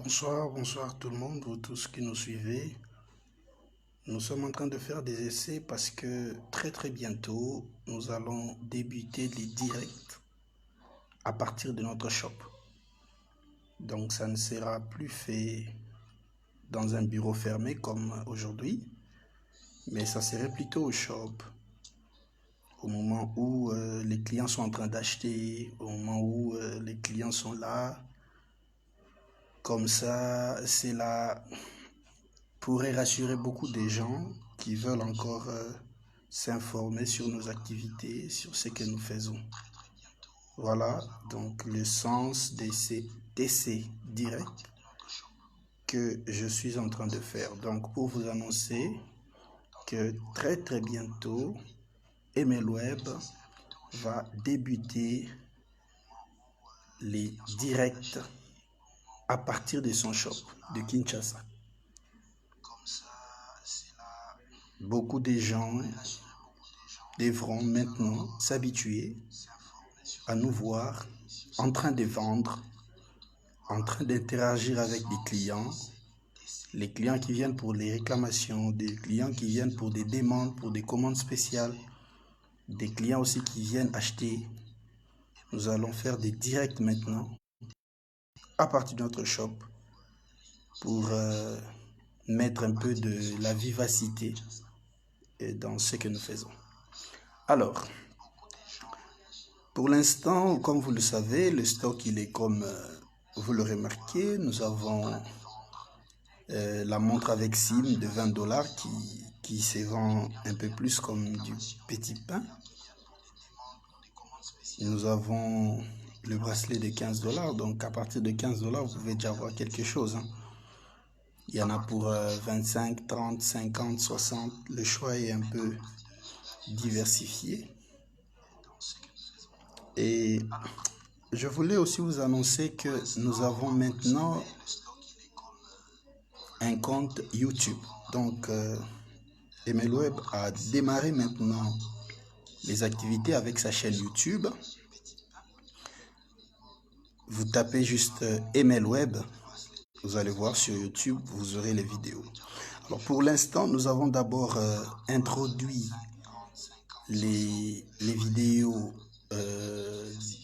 Bonsoir tout le monde, vous tous qui nous suivez. Nous sommes en train de faire des essais parce que très bientôt, nous allons débuter les directs à partir de notre shop. Donc ça ne sera plus fait dans un bureau fermé comme aujourd'hui, mais ça serait plutôt au shop. Au moment où les clients sont en train d'acheter, au moment où les clients sont là. Comme ça, cela pourrait rassurer beaucoup de gens qui veulent encore s'informer sur nos activités, sur ce que nous faisons. Voilà donc le sens de ces essais directs que je suis en train de faire. Donc pour vous annoncer que très bientôt, MLWeb va débuter les directs à partir de son shop de Kinshasa. Beaucoup de gens devront maintenant s'habituer à nous voir en train de vendre, en train d'interagir avec les clients qui viennent pour les réclamations, des clients qui viennent pour des demandes, pour des commandes spéciales, des clients aussi qui viennent acheter. Nous allons faire des directs maintenant à partir de notre shop pour mettre un peu de la vivacité dans ce que nous faisons. Alors, pour l'instant, comme vous le savez, le stock il est comme vous le remarquez. Nous avons la montre avec SIM de 20 $ qui se vend un peu plus comme du petit pain. Nous avons le bracelet de 15 $, donc à partir de 15 $, vous pouvez déjà avoir quelque chose. Il y en a pour 25, 30, 50, 60. Le choix est un peu diversifié. Et je voulais aussi vous annoncer que nous avons maintenant un compte YouTube. Donc, MLWeb a démarré maintenant les activités avec sa chaîne YouTube. Vous tapez juste MLWeb, vous allez voir sur YouTube, vous aurez les vidéos. Alors pour l'instant, nous avons d'abord introduit les vidéos,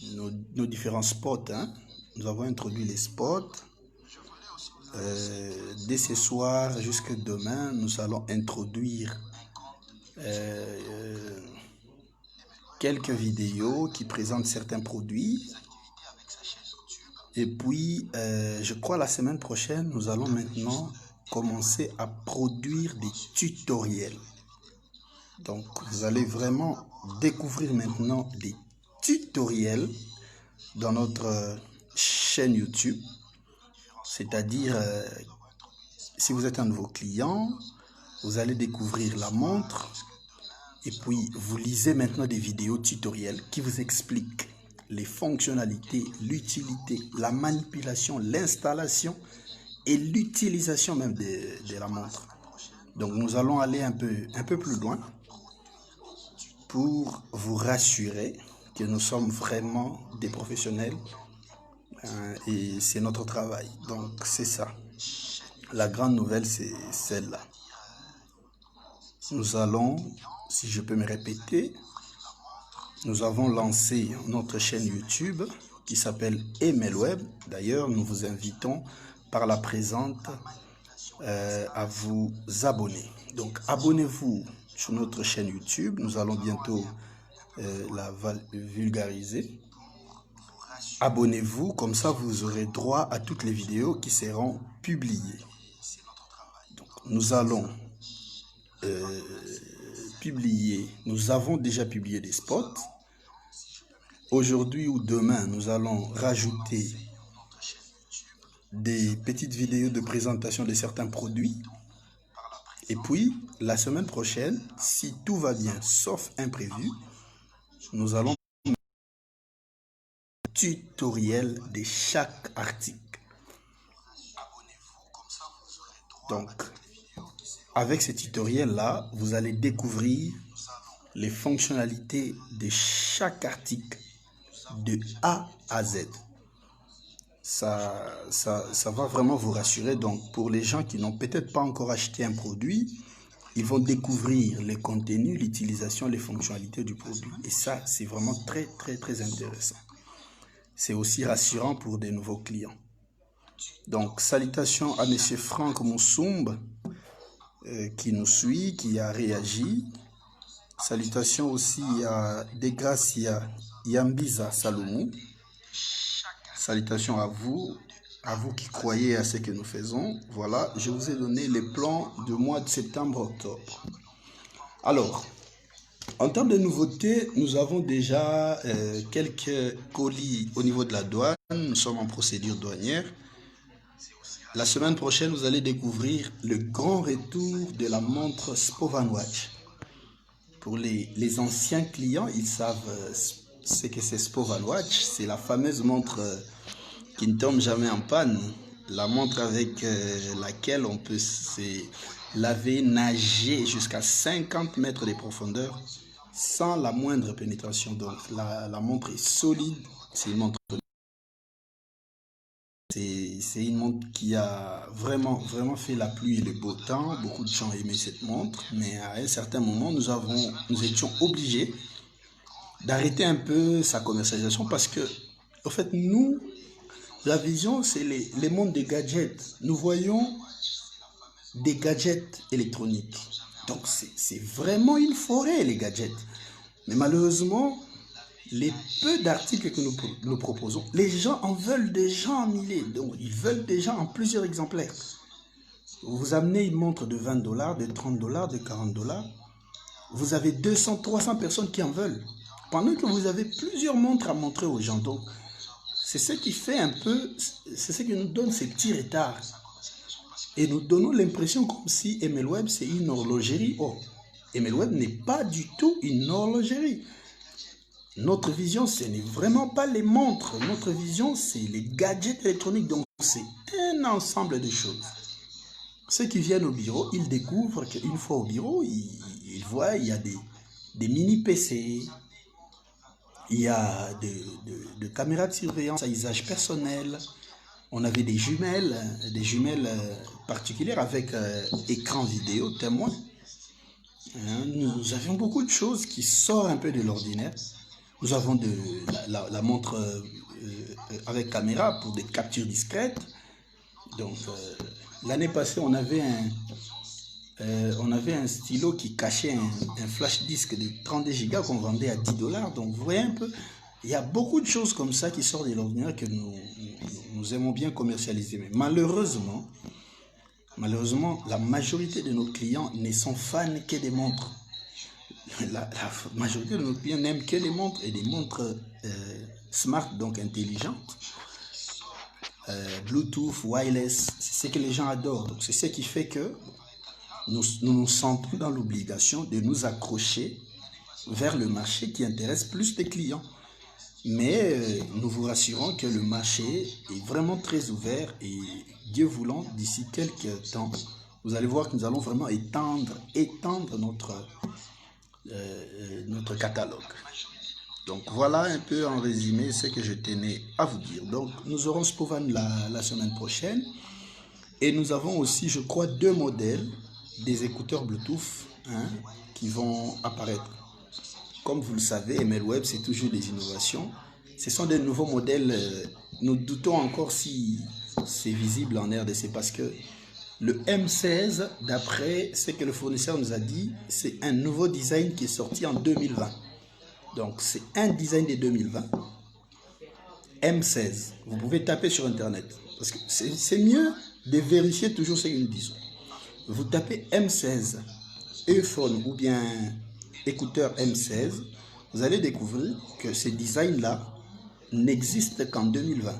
nos différents spots. Nous avons introduit les spots. Dès ce soir jusqu'à demain, nous allons introduire quelques vidéos qui présentent certains produits. Et puis, je crois la semaine prochaine, nous allons maintenant commencer à produire des tutoriels. Donc, vous allez vraiment découvrir maintenant des tutoriels dans notre chaîne YouTube. C'est-à-dire, si vous êtes un nouveau client, vous allez découvrir la montre. Et puis, vous lisez maintenant des vidéos tutoriels qui vous expliquent les fonctionnalités, l'utilité, la manipulation, l'installation et l'utilisation même de la montre. Donc, nous allons aller un peu plus loin pour vous rassurer que nous sommes vraiment des professionnels et c'est notre travail. Donc, c'est ça. La grande nouvelle, c'est celle-là. Nous allons, si je peux me répéter, nous avons lancé notre chaîne YouTube qui s'appelle MLWeb. D'ailleurs, nous vous invitons par la présente à vous abonner. Donc, abonnez-vous sur notre chaîne YouTube. Nous allons bientôt la vulgariser. Abonnez-vous, comme ça vous aurez droit à toutes les vidéos qui seront publiées. Donc, nous allons nous avons déjà publié des spots. Aujourd'hui ou demain, nous allons rajouter des petites vidéos de présentation de certains produits. Et puis, la semaine prochaine, si tout va bien, sauf imprévu, nous allons faire un tutoriel de chaque article. Donc, avec ce tutoriel-là, vous allez découvrir les fonctionnalités de chaque article de A à Z. ça va vraiment vous rassurer. Donc, pour les gens qui n'ont peut-être pas encore acheté un produit, ils vont découvrir les contenus, l'utilisation, les fonctionnalités du produit. Et ça, c'est vraiment très, très, très intéressant. C'est aussi rassurant pour des nouveaux clients. Donc, salutations à M. Franck Moussoumbe qui nous suit, qui a réagi. Salutations aussi à Degracia Yambiza Salomou. Salutations à vous qui croyez à ce que nous faisons. Voilà, je vous ai donné les plans du mois de septembre-octobre. Alors, en termes de nouveautés, nous avons déjà quelques colis au niveau de la douane. Nous sommes en procédure douanière. La semaine prochaine, vous allez découvrir le grand retour de la montre Spovan Watch. Pour les anciens clients, ils savent ce que c'est Spovan Watch. C'est la fameuse montre qui ne tombe jamais en panne. La montre avec laquelle on peut se laver, nager jusqu'à 50 mètres de profondeur sans la moindre pénétration. Donc la montre est solide. C'est une montre. C'est une montre qui a vraiment fait la pluie et le beau temps. Beaucoup de gens aimaient cette montre, mais à un certain moment, nous étions obligés d'arrêter un peu sa commercialisation parce que, en fait, nous, la vision, c'est les mondes des gadgets. Nous voyons des gadgets électroniques. Donc, c'est vraiment une forêt, les gadgets. Mais malheureusement, les peu d'articles que nous proposons, les gens en veulent déjà en milliers. Donc, ils veulent déjà en plusieurs exemplaires. Vous amenez une montre de 20 $, de 30 $, de 40 $. Vous avez 200, 300 personnes qui en veulent. Pendant que vous avez plusieurs montres à montrer aux gens. Donc, c'est ce qui fait un peu, c'est ce qui nous donne ces petits retards. Et nous donnons l'impression comme si MLWeb, c'est une horlogerie. Oh, MLWeb n'est pas du tout une horlogerie. Notre vision, ce n'est vraiment pas les montres. Notre vision, c'est les gadgets électroniques. Donc, c'est un ensemble de choses. Ceux qui viennent au bureau, ils découvrent qu'une fois au bureau, ils voient il y a des mini-PC, il y a de caméras de surveillance à usage personnel. On avait des jumelles particulières avec écran vidéo, témoin. Nous avions beaucoup de choses qui sortent un peu de l'ordinaire. Nous avons la montre avec caméra pour des captures discrètes. Donc, l'année passée, on avait un stylo qui cachait un flash disque de 32 Go qu'on vendait à 10 $. Donc, vous voyez un peu, il y a beaucoup de choses comme ça qui sortent de l'ordinaire que nous aimons bien commercialiser. Mais malheureusement, la majorité de nos clients ne sont fans que des montres. La majorité de nos clients n'aiment que les montres et des montres smart, donc intelligentes. Bluetooth, wireless, c'est ce que les gens adorent. Donc c'est ce qui fait que nous sentons dans l'obligation de nous accrocher vers le marché qui intéresse plus les clients. Mais nous vous rassurons que le marché est vraiment très ouvert et Dieu voulant, d'ici quelques temps, vous allez voir que nous allons vraiment étendre notre catalogue. Donc voilà un peu en résumé ce que je tenais à vous dire. Donc nous aurons Spovan la semaine prochaine et nous avons aussi, je crois, 2 modèles des écouteurs Bluetooth qui vont apparaître. Comme vous le savez, MLWeb, c'est toujours des innovations. Ce sont des nouveaux modèles. Nous doutons encore si c'est visible en RDC parce que le M16, d'après ce que le fournisseur nous a dit, c'est un nouveau design qui est sorti en 2020. Donc, c'est un design de 2020. M16. Vous pouvez taper sur Internet. Parce que c'est mieux de vérifier toujours ce que nous disons. Vous tapez M16, earphone ou bien écouteur M16, vous allez découvrir que ces designs-là n'existent qu'en 2020.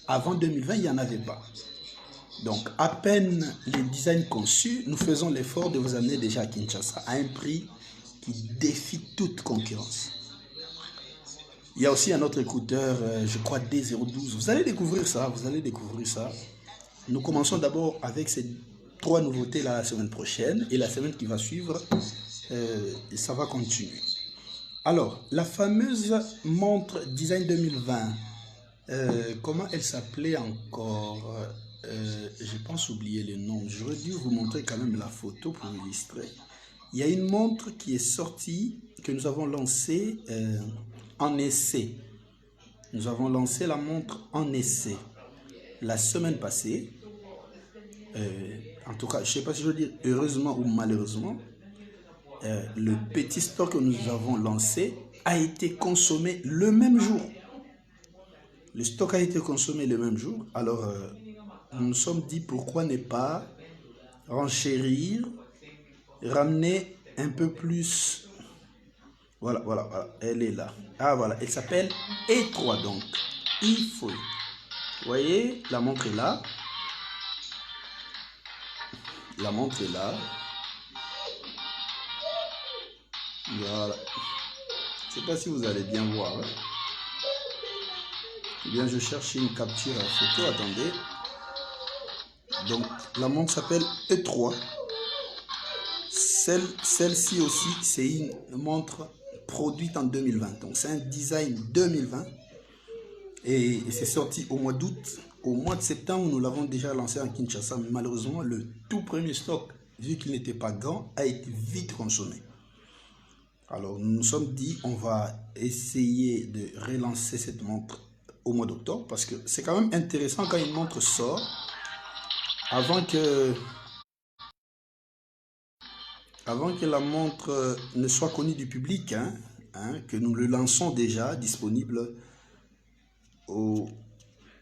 Avant 2020, il n'y en avait pas. Donc, à peine les designs conçus, nous faisons l'effort de vous amener déjà à Kinshasa à un prix qui défie toute concurrence. Il y a aussi un autre écouteur, je crois D012. Vous allez découvrir ça, Nous commençons d'abord avec ces 3 nouveautés-là la semaine prochaine et la semaine qui va suivre, ça va continuer. Alors, la fameuse montre Design 2020 Comment elle s'appelait encore? Je pense oublier le nom. J'aurais dû vous montrer quand même la photo pour illustrer. Il y a une montre qui est sortie, que nous avons lancée en essai. Nous avons lancé la montre en essai la semaine passée. En tout cas, je ne sais pas si je veux dire heureusement ou malheureusement, le petit stock que nous avons lancé a été consommé le même jour. Le stock a été consommé le même jour. Alors, nous nous sommes dit pourquoi ne pas renchérir, ramener un peu plus. Voilà, voilà, voilà, elle est là. Ah voilà, elle s'appelle E3 donc. Il faut. Vous voyez, la montre est là. La montre est là. Voilà. Je ne sais pas si vous allez bien voir. Hein. Eh bien, je cherche une capture à photo. Attendez. Donc, la montre s'appelle E3. Celle-ci aussi, c'est une montre produite en 2020. Donc, c'est un design 2020. Et c'est sorti au mois d'août. Au mois de septembre, nous l'avons déjà lancé en Kinshasa. Mais malheureusement, le tout premier stock, vu qu'il n'était pas grand, a été vite consommé. Alors, nous nous sommes dit, on va essayer de relancer cette montre au mois d'octobre. Parce que c'est quand même intéressant quand une montre sort. Avant que la montre ne soit connue du public, que nous le lançons déjà disponible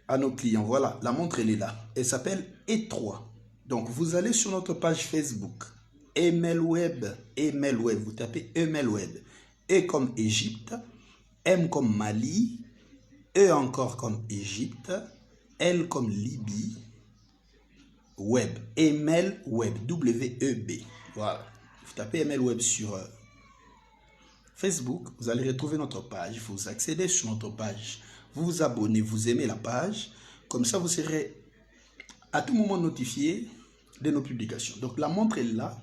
à nos clients. Voilà, la montre elle est là. Elle s'appelle E3. Donc vous allez sur notre page Facebook, Emelweb, vous tapez Emelweb. E comme Égypte, M comme Mali, E encore comme Égypte, L comme Libye, Web, Emelweb, W-E-B. Voilà. Vous tapez Emelweb sur Facebook, vous allez retrouver notre page. Vous accédez sur notre page, vous vous abonnez, vous aimez la page. Comme ça, vous serez à tout moment notifié de nos publications. Donc, la montre est là.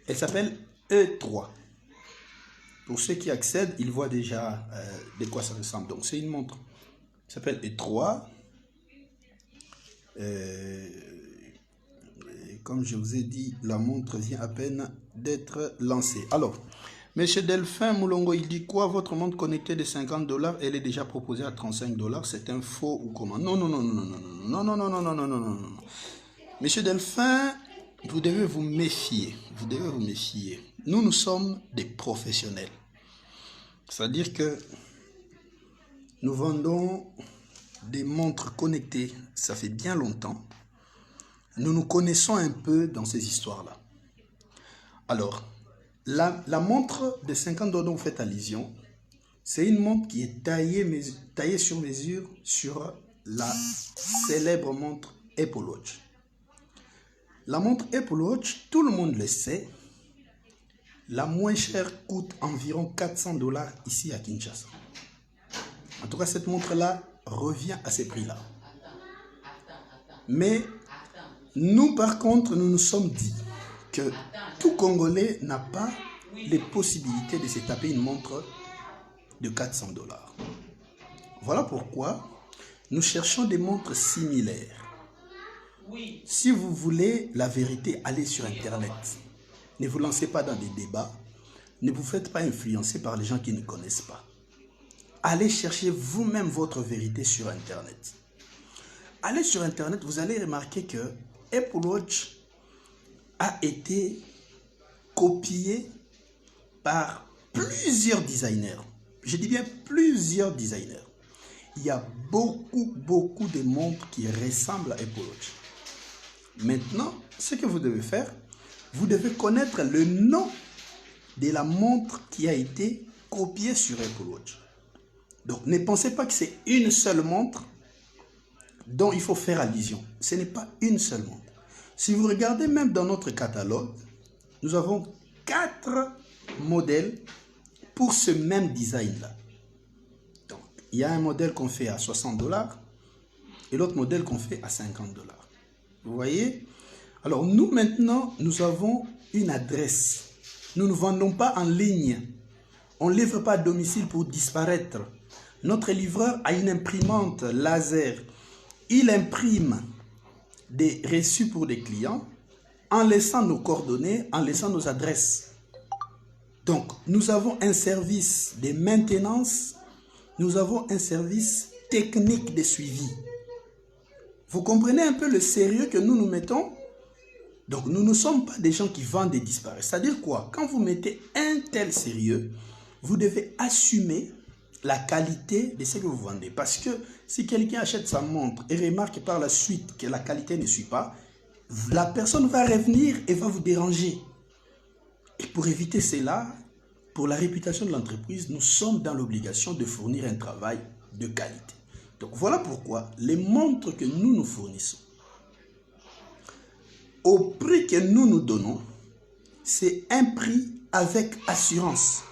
Elle s'appelle E3. Pour ceux qui accèdent, ils voient déjà de quoi ça ressemble. Donc, c'est une montre qui s'appelle E3. Comme je vous ai dit, la montre vient à peine d'être lancée. Alors, Monsieur Delphin Moulongo, il dit quoi? Votre montre connectée de 50 $, elle est déjà proposée à 35 $. C'est un faux ou comment? Non, non, non, non, non, non, non, non, non, non, non, non, non, non. Monsieur Delphin, vous devez vous méfier. Vous devez vous méfier. Nous, nous sommes des professionnels. C'est-à-dire que nous vendons des montres connectées. Ça fait bien longtemps. Nous nous connaissons un peu dans ces histoires-là. Alors, la montre de 50 $ dont vous faites allusion, c'est une montre qui est taillée sur mesure sur la célèbre montre Apple Watch. La montre Apple Watch, tout le monde le sait, la moins chère coûte environ 400 $ ici à Kinshasa. En tout cas, cette montre-là revient à ces prix-là. Mais nous, par contre, nous nous sommes dit que tout Congolais n'a pas les possibilités de se taper une montre de 400 $. Voilà pourquoi nous cherchons des montres similaires. Si vous voulez la vérité, allez sur Internet. Ne vous lancez pas dans des débats. Ne vous faites pas influencer par les gens qui ne connaissent pas. Allez chercher vous-même votre vérité sur Internet. Allez sur Internet, vous allez remarquer que Apple Watch a été copié par plusieurs designers. Je dis bien plusieurs designers. Il y a beaucoup de montres qui ressemblent à Apple Watch. Maintenant, ce que vous devez faire, vous devez connaître le nom de la montre qui a été copiée sur Apple Watch. Donc, ne pensez pas que c'est une seule montre dont il faut faire allusion. Ce n'est pas une seule montre. Si vous regardez même dans notre catalogue, nous avons 4 modèles pour ce même design-là. Donc, il y a un modèle qu'on fait à 60 $ et l'autre modèle qu'on fait à 50 $. Vous voyez? Alors, nous, maintenant, nous avons une adresse. Nous ne vendons pas en ligne. On ne livre pas à domicile pour disparaître. Notre livreur a une imprimante laser. Il imprime des reçus pour des clients en laissant nos coordonnées, en laissant nos adresses. Donc, nous avons un service de maintenance, nous avons un service technique de suivi. Vous comprenez un peu le sérieux que nous nous mettons? Donc, nous ne sommes pas des gens qui vendent et disparaissent. C'est-à-dire quoi? Quand vous mettez un tel sérieux, vous devez assumer la qualité de ce que vous vendez. Parce que si quelqu'un achète sa montre et remarque par la suite que la qualité ne suit pas, la personne va revenir et va vous déranger. Et pour éviter cela, pour la réputation de l'entreprise, nous sommes dans l'obligation de fournir un travail de qualité. Donc voilà pourquoi les montres que nous nous fournissons, au prix que nous nous donnons, c'est un prix avec assurance.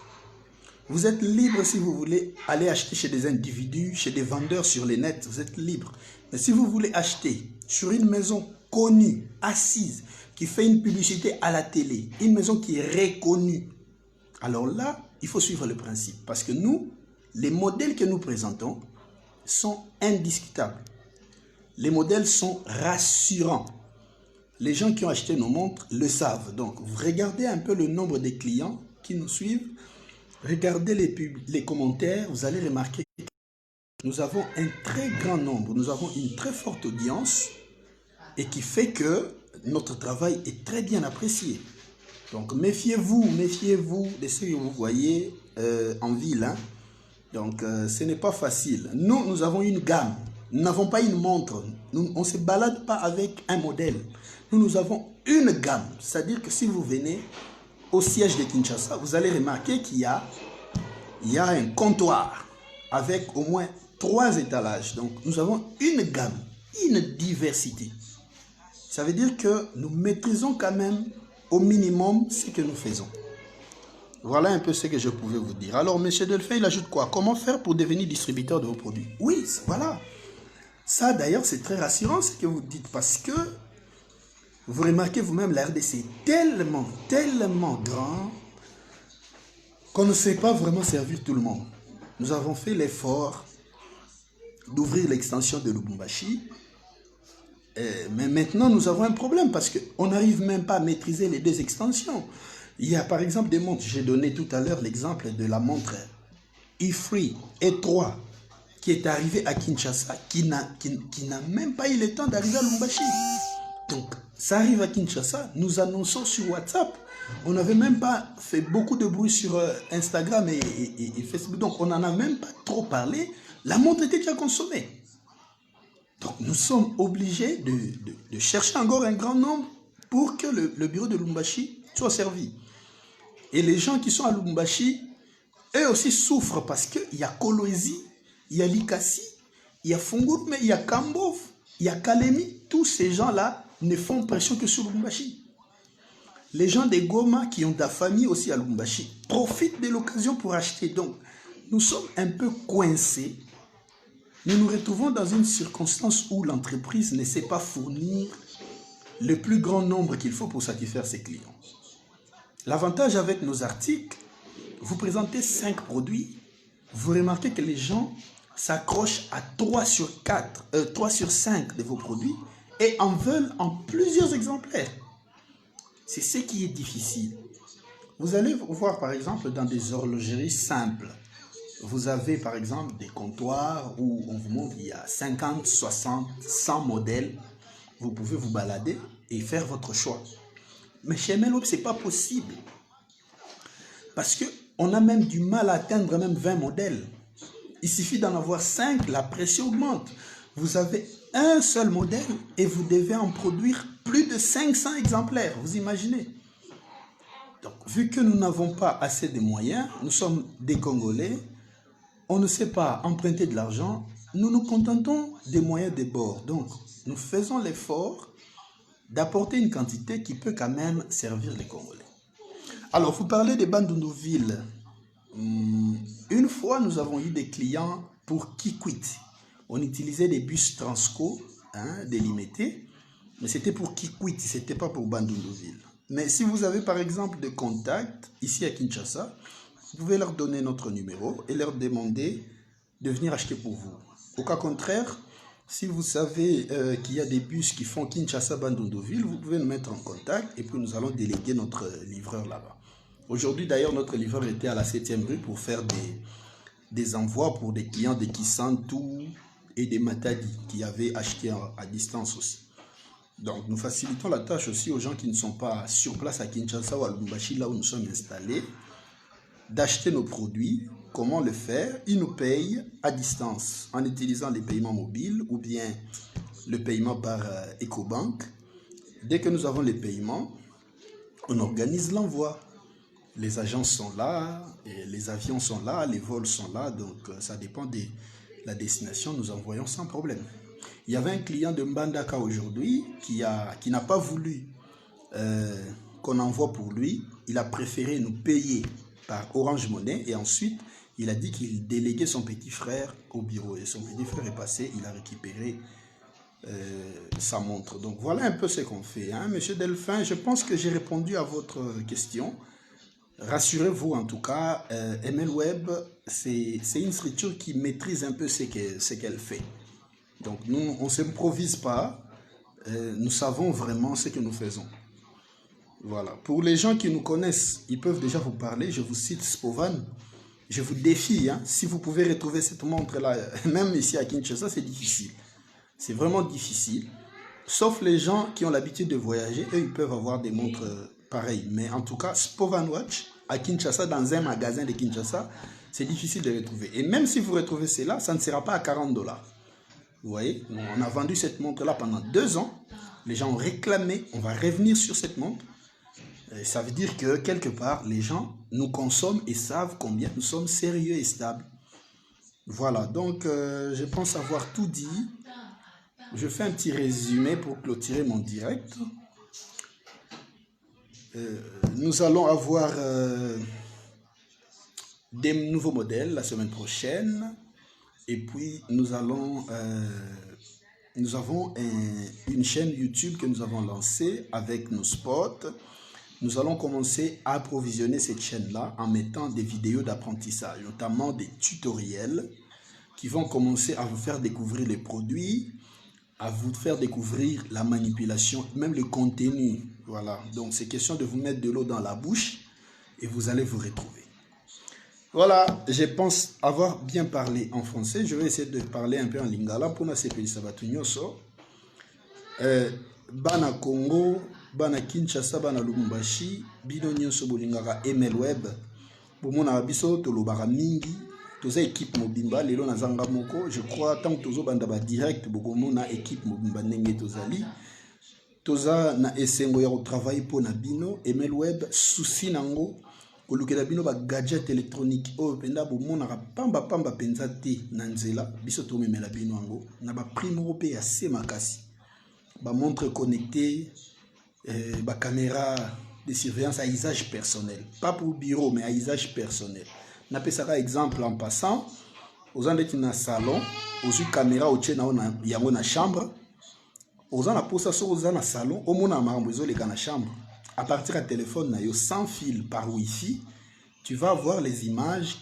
Vous êtes libre si vous voulez aller acheter chez des individus, chez des vendeurs sur les nets, vous êtes libre. Mais si vous voulez acheter sur une maison connue, assise, qui fait une publicité à la télé, une maison qui est reconnue, alors là, il faut suivre le principe. Parce que nous, les modèles que nous présentons sont indiscutables. Les modèles sont rassurants. Les gens qui ont acheté nos montres le savent. Donc, vous regardez un peu le nombre de clients qui nous suivent. Regardez les commentaires, vous allez remarquer que nous avons un très grand nombre, nous avons une très forte audience et qui fait que notre travail est très bien apprécié. Donc méfiez-vous de ce que vous voyez en ville. Hein. Donc ce n'est pas facile. Nous avons une gamme, nous n'avons pas une montre, on ne se balade pas avec un modèle. Nous avons une gamme, c'est-à-dire que si vous venez au siège de Kinshasa, vous allez remarquer qu'il y a un comptoir avec au moins 3 étalages. Donc, nous avons une gamme, une diversité. Ça veut dire que nous maîtrisons quand même au minimum ce que nous faisons. Voilà un peu ce que je pouvais vous dire. Alors, M. Delphin, il ajoute quoi? Comment faire pour devenir distributeur de vos produits? Oui, voilà. Ça, d'ailleurs, c'est très rassurant ce que vous dites parce que vous remarquez vous-même, la RDC est tellement grand qu'on ne sait pas vraiment servir tout le monde. Nous avons fait l'effort d'ouvrir l'extension de Lubumbashi, mais maintenant nous avons un problème parce qu'on n'arrive même pas à maîtriser les 2 extensions. Il y a par exemple des montres, j'ai donné tout à l'heure l'exemple de la montre E3 E3 qui est arrivée à Kinshasa, qui n'a même pas eu le temps d'arriver à Lubumbashi. Donc, ça arrive à Kinshasa, nous annonçons sur WhatsApp. On n'avait même pas fait beaucoup de bruit sur Instagram et Facebook. Donc, on n'en a même pas trop parlé. La montre était déjà consommée. Donc, nous sommes obligés de chercher encore un grand nombre pour que le bureau de Lubumbashi soit servi. Et les gens qui sont à Lubumbashi, eux aussi souffrent parce qu'il y a Kolwezi, il y a Likasi, il y a Fungourme, il y a Kambov, il y a Kalemi. Tous ces gens-là ne font pression que sur Lubumbashi. Les gens de Goma qui ont de la famille aussi à Lubumbashi profitent de l'occasion pour acheter. Donc, nous sommes un peu coincés. Nous nous retrouvons dans une circonstance où l'entreprise ne sait pas fournir le plus grand nombre qu'il faut pour satisfaire ses clients. L'avantage avec nos articles, vous présentez 5 produits, vous remarquez que les gens s'accrochent à 3 sur 5 de vos produits et en veulent en plusieurs exemplaires. C'est ce qui est difficile. Vous allez voir par exemple dans des horlogeries simples. Vous avez par exemple des comptoirs où on vous montre il y a 50, 60, 100 modèles. Vous pouvez vous balader et faire votre choix. Mais chez Melop, ce n'est pas possible. Parce qu'on a même du mal à atteindre même 20 modèles. Il suffit d'en avoir 5, la pression augmente. Vous avez un seul modèle et vous devez en produire plus de 500 exemplaires. Vous imaginez? Donc, vu que nous n'avons pas assez de moyens, nous sommes des Congolais, on ne sait pas emprunter de l'argent, nous nous contentons des moyens de bord. Donc, nous faisons l'effort d'apporter une quantité qui peut quand même servir les Congolais. Alors, vous parlez des Bandundu-Ville. Une fois, nous avons eu des clients pour Kikwit. On utilisait des bus Transco, délimités, mais c'était pour Kikwit, ce n'était pas pour Bandundu-Ville. Mais si vous avez par exemple des contacts ici à Kinshasa, vous pouvez leur donner notre numéro et leur demander de venir acheter pour vous. Au cas contraire, si vous savez qu'il y a des bus qui font Kinshasa-Bandunduville, vous pouvez nous mettre en contact et puis nous allons déléguer notre livreur là-bas. Aujourd'hui d'ailleurs, notre livreur était à la 7e rue pour faire des envois pour des clients de Kisantu et des Matadi qui avaient acheté à distance aussi. Donc nous facilitons la tâche aussi aux gens qui ne sont pas sur place à Kinshasa ou à Lubumbashi, là où nous sommes installés, d'acheter nos produits. Comment le faire? Ils nous payent à distance en utilisant les paiements mobiles ou bien le paiement par EcoBank. Dès que nous avons les paiements, on organise l'envoi. Les agents sont là, et les avions sont là, les vols sont là, donc ça dépend de la destination, nous envoyons sans problème. Il y avait un client de Mbandaka aujourd'hui qui n'a pas voulu qu'on envoie pour lui. Il a préféré nous payer par Orange Money et ensuite il a dit qu'il déléguait son petit frère au bureau. Et son petit frère est passé, il a récupéré sa montre. Donc voilà un peu ce qu'on fait. Hein, Monsieur Delphin, je pense que j'ai répondu à votre question. Rassurez-vous en tout cas, MLWeb, c'est une structure qui maîtrise un peu ce qu'elle fait. Donc nous, on ne s'improvise pas, nous savons vraiment ce que nous faisons. Voilà. Pour les gens qui nous connaissent, ils peuvent déjà vous parler. Je vous cite Spovan. Je vous défie, hein, si vous pouvez retrouver cette montre-là, même ici à Kinshasa, c'est difficile. C'est vraiment difficile. Sauf les gens qui ont l'habitude de voyager, eux, ils peuvent avoir des montres pareilles. Mais en tout cas, Spovan Watch, à Kinshasa, dans un magasin de Kinshasa, c'est difficile de retrouver. Et même si vous retrouvez cela, ça ne sera pas à 40 $. Vous voyez, on a vendu cette montre-là pendant 2 ans. Les gens ont réclamé, on va revenir sur cette montre. Ça veut dire que quelque part, les gens nous consomment et savent combien nous sommes sérieux et stables. Voilà, donc je pense avoir tout dit. Je fais un petit résumé pour clôturer mon direct. Nous allons avoir des nouveaux modèles la semaine prochaine. Et puis, nous avons une chaîne YouTube que nous avons lancée avec nos spots. Nous allons commencer à approvisionner cette chaîne-là en mettant des vidéos d'apprentissage, notamment des tutoriels qui vont commencer à vous faire découvrir les produits, à vous faire découvrir la manipulation, même le contenu. Voilà, donc c'est question de vous mettre de l'eau dans la bouche et vous allez vous retrouver. Voilà, je pense avoir bien parlé en français. Je vais essayer de parler un peu en lingala pour nous sabatunyoso. Bana Congo, Bana Kinshasa, Bana Lubumbashi, bino nyonso bolingaka MLWeb. Bomona biso tolobaka mingi, toza équipe mobimba lelo na zanga moko. Je crois tant que tozo banda ba direct bokomona équipe mobimba ndenge tozali. Toza na esengo ya ko travailler pour na bino MLWeb souci nango. Kolukela bino ba gadget électronique o penda bomona pamba penza te na nzela biso tomemela bino yango na ba prix moko pe ya se makasi. Ba montre connectée, ba caméra de surveillance à usage personnel, pas pour bureau mais à usage personnel. Napesaka exemple en passant, aux endroits na salon, aux caméra au tchena na yango na chambre, aux en posa so aux na salon, au mona marambo zo le na chambre. À partir du téléphone na yo sans fil par Wi-Fi, tu vas voir les images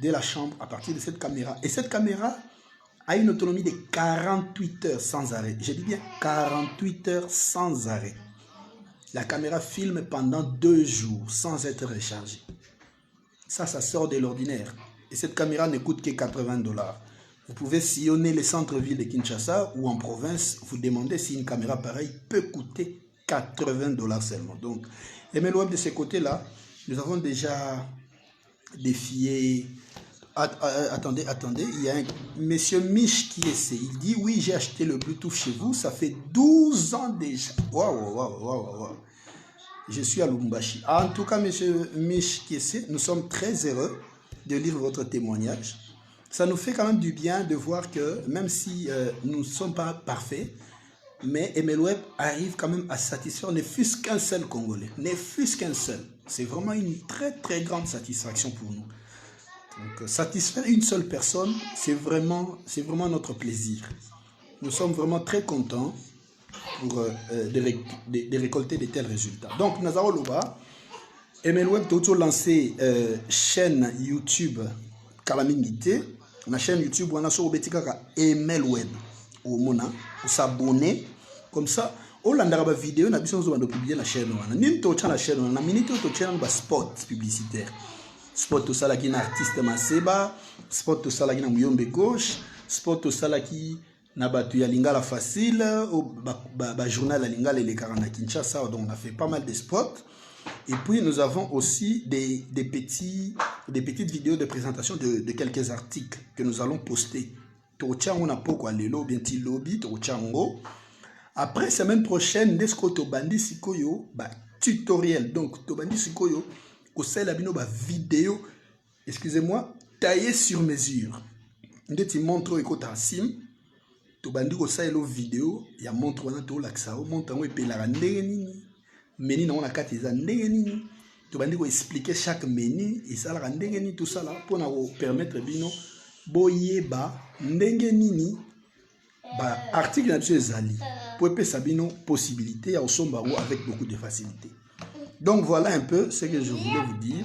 de la chambre à partir de cette caméra. Et cette caméra a une autonomie de 48 heures sans arrêt. Je dis bien 48 heures sans arrêt. La caméra filme pendant 2 jours sans être rechargée. Ça sort de l'ordinaire. Et cette caméra ne coûte que 80 $. Vous pouvez sillonner les centres-villes de Kinshasa ou en province, vous demandez si une caméra pareille peut coûter 80 $ seulement. Donc, MLWeb de ce côté-là, nous avons déjà défié. Attendez, il y a un monsieur Mich qui essaie. Il dit oui, j'ai acheté le Bluetooth chez vous, ça fait 12 ans déjà. Waouh. Je suis à Lubumbashi. En tout cas, monsieur Mich qui essaie, nous sommes très heureux de lire votre témoignage. Ça nous fait quand même du bien de voir que même si nous ne sommes pas parfaits, mais MLWeb arrive quand même à satisfaire ne fût-ce qu'un seul Congolais. Ne fût-ce qu'un seul. C'est vraiment une très très grande satisfaction pour nous. Donc satisfaire une seule personne, c'est vraiment notre plaisir. Nous sommes vraiment très contents pour de récolter de tels résultats. Donc nous avons là-bas, MLWeb a lancé chaîne YouTube Kalamingité. Ma chaîne YouTube, on a sur Betikaka Emel Web. Au mona, on s'abonner. Comme ça, on a une vidéo, on a besoin de publier la chaîne. Ni to la chaîne, on a minute to channel ba spot publicitaire. Spot to sala qui na artiste Maseba, spot to sala qui na Muyombe gauche, spot to sala qui na batu ya Lingala facile, ou ba journal la Lingala et les Karana Kinshasa. Donc on a fait pas mal de spots. Et puis nous avons aussi des petites vidéos de présentation de quelques articles que nous allons poster. On a pourquoi les lobby, lobby, après semaine prochaine, Nesco Tobandi Sikoyo, tutoriel. Donc Tobandi Sikoyo, au sein de la vidéo, excusez-moi, taillée sur mesure. Ndeti montre écoute à sim. Tobandi au sein de la vidéo, il y a montre on a tout l'accès, montre on peut la menu na kati za ndenge nini to bandi ko expliquer chaque menu et ça la ndenge nini tout ça là pour na permettre bino boyeba ndenge nini ba article na biso ezali pour pesa bino possibilité ya osomba avec beaucoup de facilité. Donc voilà un peu ce que je voulais vous dire.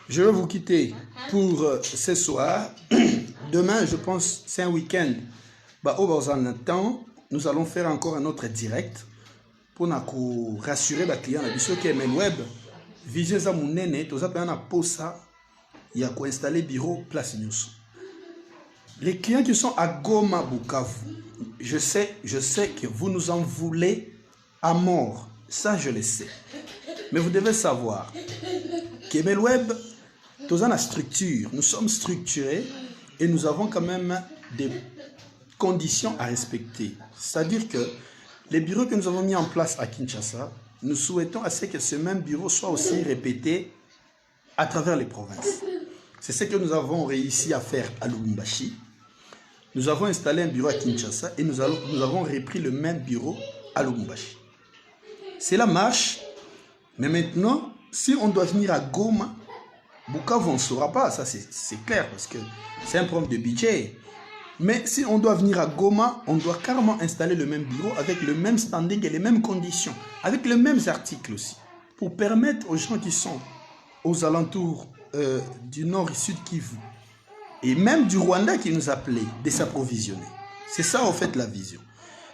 Je vais vous quitter pour ce soir. Demain, je pense c'est un week-end. Au temps, nous allons faire encore un autre direct. Pour rassurer les clients qui Emel Web, viser ça mon nene, tout ça peut en posa, il y a quoi installer bureau place news. Les clients qui sont à Goma Bukavu, je sais que vous nous en voulez à mort, ça je le sais. Mais vous devez savoir qu'Emel Web, tout ça la structure, nous sommes structurés et nous avons quand même des conditions à respecter. C'est-à-dire que les bureaux que nous avons mis en place à Kinshasa, nous souhaitons à ce que ce même bureau soit aussi répété à travers les provinces. C'est ce que nous avons réussi à faire à Lubumbashi. Nous avons installé un bureau à Kinshasa et nous avons repris le même bureau à Lubumbashi. Cela marche, mais maintenant, si on doit venir à Goma, Bukavu, on ne saura pas, ça c'est clair, parce que c'est un problème de budget. Mais si on doit venir à Goma, on doit carrément installer le même bureau avec le même standing et les mêmes conditions, avec les mêmes articles aussi, pour permettre aux gens qui sont aux alentours du nord et sud Kivu, et même du Rwanda qui nous appelait, de s'approvisionner. C'est ça en fait la vision.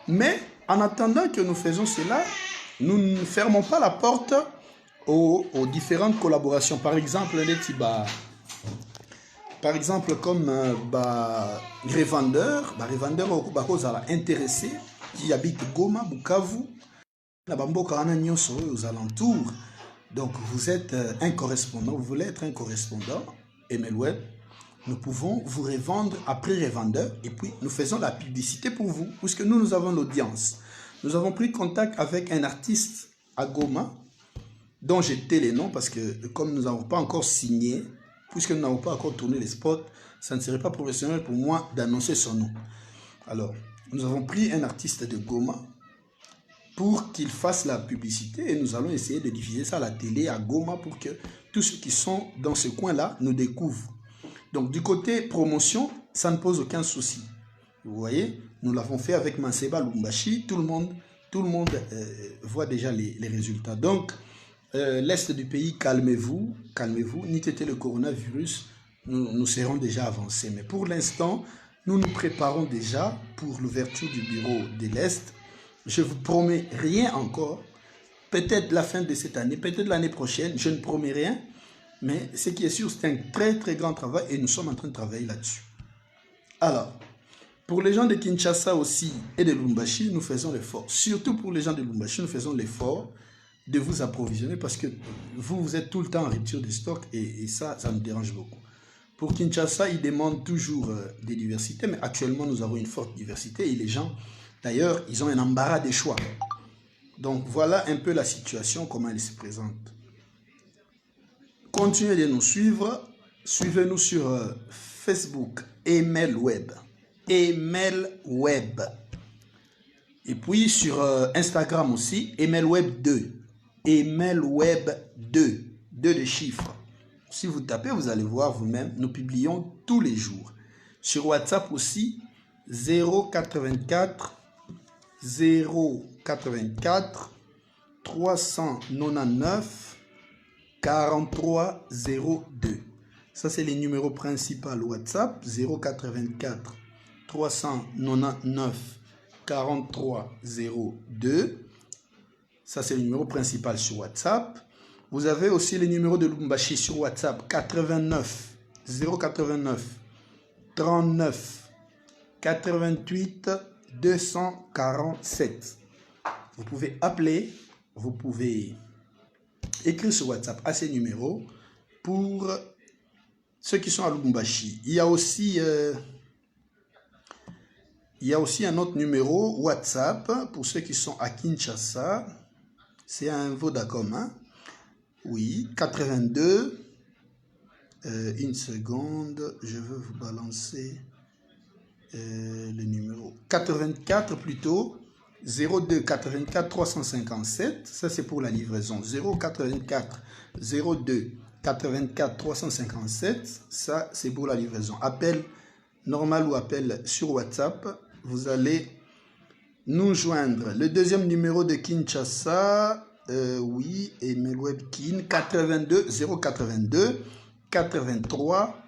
Mais en attendant que nous faisons cela, nous ne fermons pas la porte aux différentes collaborations. Par exemple, les Tiba. Par exemple, comme revendeurs intéressés qui habitent Goma, Bukavu, aux alentours. Donc, vous êtes un correspondant, vous voulez être un correspondant, Emel Web, nous pouvons vous revendre après revendeur et puis nous faisons la publicité pour vous, puisque nous avons l'audience. Nous avons pris contact avec un artiste à Goma, dont j'ai tais les noms parce que comme nous n'avons pas encore signé, puisque nous n'avons pas encore tourné les spots, ça ne serait pas professionnel pour moi d'annoncer son nom. Alors, nous avons pris un artiste de Goma pour qu'il fasse la publicité et nous allons essayer de diffuser ça à la télé à Goma pour que tous ceux qui sont dans ce coin-là nous découvrent. Donc, du côté promotion, ça ne pose aucun souci. Vous voyez, nous l'avons fait avec Maseba Lubumbashi, tout le monde voit déjà les résultats. Donc, l'Est du pays, calmez-vous, ni t'était le coronavirus, nous serons déjà avancés. Mais pour l'instant, nous nous préparons déjà pour l'ouverture du bureau de l'Est. Je ne vous promets rien encore, peut-être la fin de cette année, peut-être l'année prochaine, je ne promets rien, mais ce qui est sûr, c'est un très très grand travail et nous sommes en train de travailler là-dessus. Alors, pour les gens de Kinshasa aussi et de Lubumbashi, nous faisons l'effort. Surtout pour les gens de Lubumbashi, nous faisons l'effort de vous approvisionner parce que vous êtes tout le temps en rupture de stock et ça nous dérange beaucoup. Pour Kinshasa, ils demandent toujours des diversités, mais actuellement, nous avons une forte diversité et les gens, d'ailleurs, ils ont un embarras des choix. Donc, voilà un peu la situation, comment elle se présente. Continuez de nous suivre. Suivez-nous sur Facebook, Emel Web. Emel Web. Et puis sur Instagram aussi, Emel Web 2. Emel Web 2. 2 de chiffres. Si vous tapez, vous allez voir vous-même, nous publions tous les jours. Sur WhatsApp aussi, 084 399 4302. Ça, c'est les numéros principaux WhatsApp. 084 399 43 02. Ça, c'est le numéro principal sur WhatsApp. Vous avez aussi les numéros de Lubumbashi sur WhatsApp. 089 39 88 247. Vous pouvez appeler, vous pouvez écrire sur WhatsApp à ces numéros pour ceux qui sont à Lubumbashi. Il y a aussi un autre numéro WhatsApp pour ceux qui sont à Kinshasa. C'est un Vodacom. Hein? Oui, 82. Une seconde, je veux vous balancer le numéro. 84 plutôt. 02 84 357. Ça, c'est pour la livraison. 084 02 84 357. Ça, c'est pour la livraison. Appel normal ou appel sur WhatsApp. Vous allez nous joindre. Le deuxième numéro de Kinshasa, oui, Emel Webkin, 82 082 83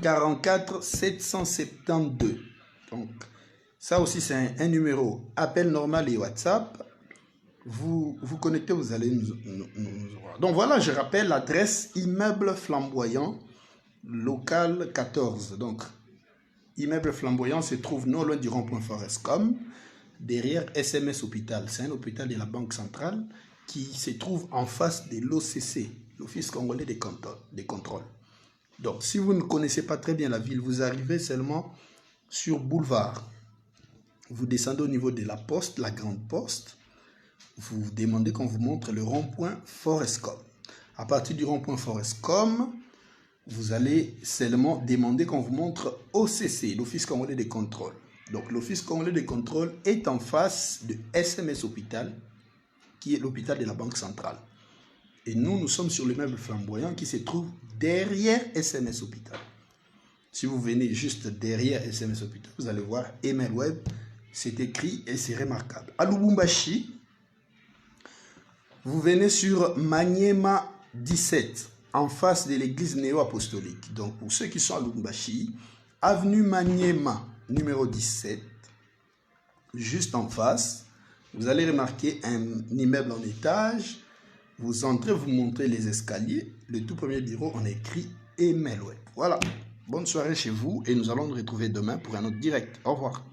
44 772. Donc, ça aussi, c'est un numéro appel normal et WhatsApp. Vous connectez, vous allez nous voir. Donc voilà, je rappelle l'adresse immeuble flamboyant, local 14. Donc, immeuble flamboyant se trouve non loin du rond-point Forescom, derrière SMS Hôpital. C'est un hôpital de la Banque centrale qui se trouve en face de l'OCC, l'Office congolais des contrôles. Donc, si vous ne connaissez pas très bien la ville, vous arrivez seulement sur Boulevard. Vous descendez au niveau de la poste, la grande poste. Vous demandez qu'on vous montre le rond-point Forescom. À partir du rond-point Forescom, vous allez seulement demander qu'on vous montre OCC, l'Office congolais des contrôles. Donc, l'Office congolais des contrôles est en face de SMS Hôpital, qui est l'hôpital de la Banque centrale. Et nous sommes sur l'immeuble flamboyant qui se trouve derrière SMS Hôpital. Si vous venez juste derrière SMS Hôpital, vous allez voir Emel Web. C'est écrit et c'est remarquable. À Lubumbashi, vous venez sur Maniema 17, en face de l'église néo-apostolique. Donc, pour ceux qui sont à Lubumbashi, avenue Maniema, numéro 17, juste en face, vous allez remarquer un immeuble en étage. Vous entrez, vous montrez les escaliers. Le tout premier bureau, on écrit Emel Web. Voilà. Bonne soirée chez vous et nous allons nous retrouver demain pour un autre direct. Au revoir.